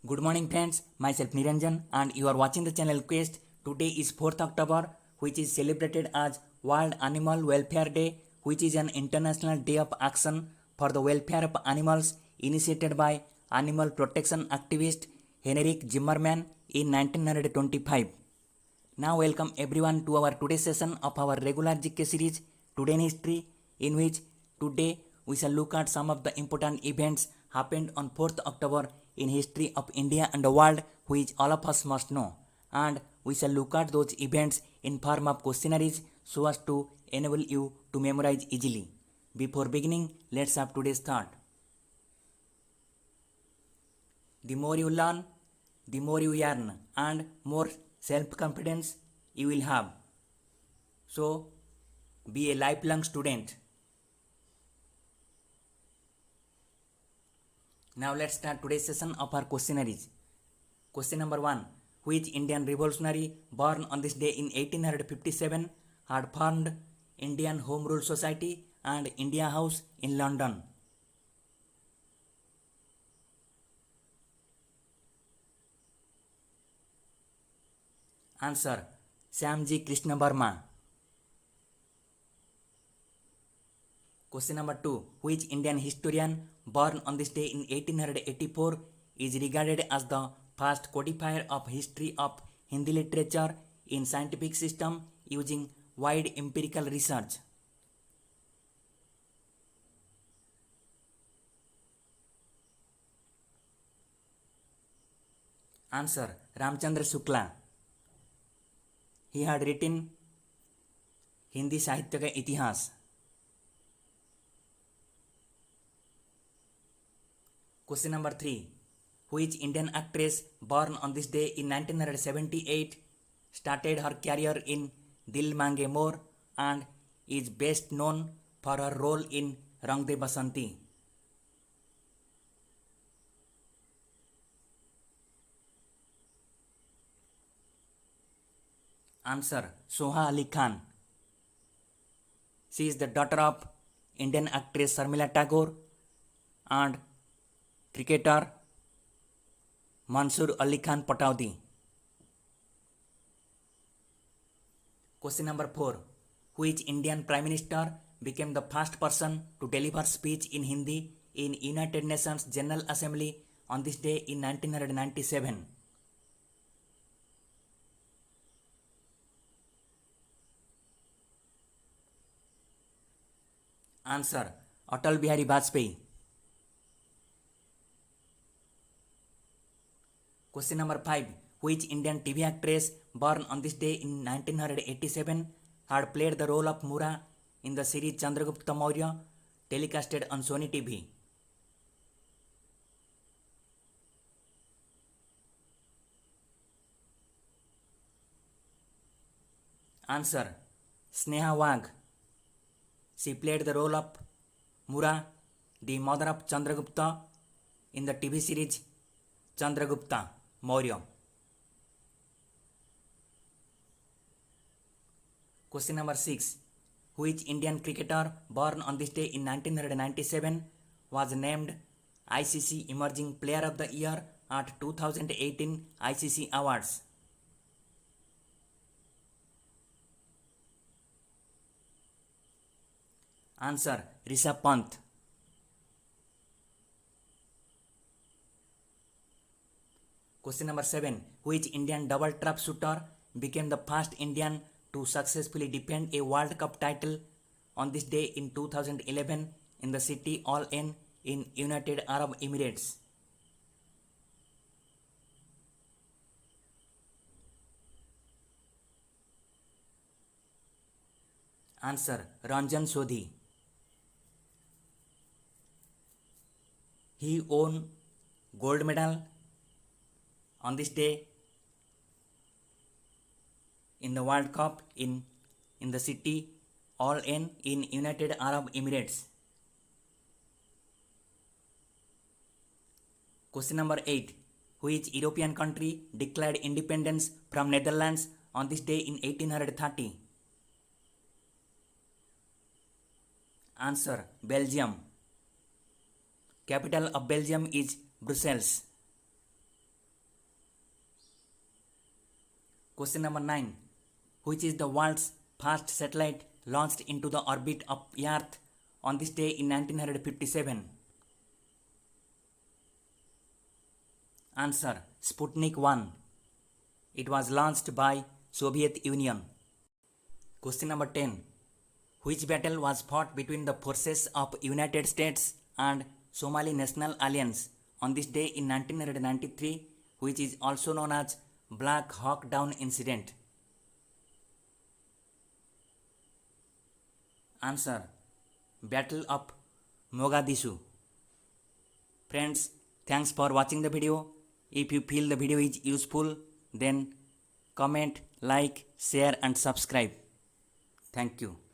Good morning friends, myself Niranjan and you are watching the channel Quest. Today is 4th October which is celebrated as World Animal Welfare Day, which is an international day of action for the welfare of animals initiated by animal protection activist Henrik Zimmerman in 1925. Now welcome everyone to our today's session of our regular GK series Today in History, in which today we shall look at some of the important events happened on 4th October in history of India and the world, which all of us must know, and we shall look at those events in form of questionnaires so as to enable you to memorize easily. Before beginning, let's have today's thought. The more you learn, the more you earn and more self-confidence you will have. So, be a lifelong student. Now let's start today's session of our questionnaires. Question number 1. Which Indian revolutionary born on this day in 1857 had formed Indian Home Rule Society and India House in London? Answer: Shyamji Krishna Verma. Question number 2. Which Indian historian born on this day in 1884 is regarded as the first codifier of history of Hindi literature in scientific system using wide empirical research? Answer: Ramchandra Shukla. He had written Hindi साहित्य का इतिहास. Question number 3. Which Indian actress born on this day in 1978 started her career in Dil Mange More and is best known for her role in Rang De Basanti? Answer: Soha Ali Khan. She is the daughter of Indian actress Sharmila Tagore and cricketer Mansoor Ali Khan Pataudi. Question number 4. Which Indian Prime Minister became the first person to deliver speech in Hindi in United Nations General Assembly on this day in 1997? Answer: Atal Bihari Vajpayee. Question number 5. Which Indian TV actress born on this day in 1987 had played the role of Mura in the series Chandragupta Maurya telecasted on Sony TV? Answer: Sneha Wagh. She played the role of Mura, the mother of Chandragupta, in the TV series Chandragupta Maurya. Question number 6. Which Indian cricketer born on this day in 1997 was named ICC Emerging Player of the Year at 2018 ICC Awards? Answer: Rishabh Pant. Question number 7. Which Indian double trap shooter became the first Indian to successfully defend a World Cup title on this day in 2011 in the city Al Ain in United Arab Emirates? Answer: Ranjan Sodhi. He won gold medal on this day in the World Cup in the city Al Ain in United Arab Emirates. Question number 8. Which European country declared independence from Netherlands on this day in 1830? Answer: Belgium. Capital of Belgium is Brussels. Question number 9. Which is the world's first satellite launched into the orbit of Earth on this day in 1957? Answer: Sputnik 1. It was launched by Soviet Union. Question number 10. Which battle was fought between the forces of United States and Somali National Alliance on this day in 1993, which is also known as Black Hawk Down Incident? Answer: Battle of Mogadishu. Friends, thanks for watching the video. If you feel the video is useful, then comment, like, share and subscribe. Thank you.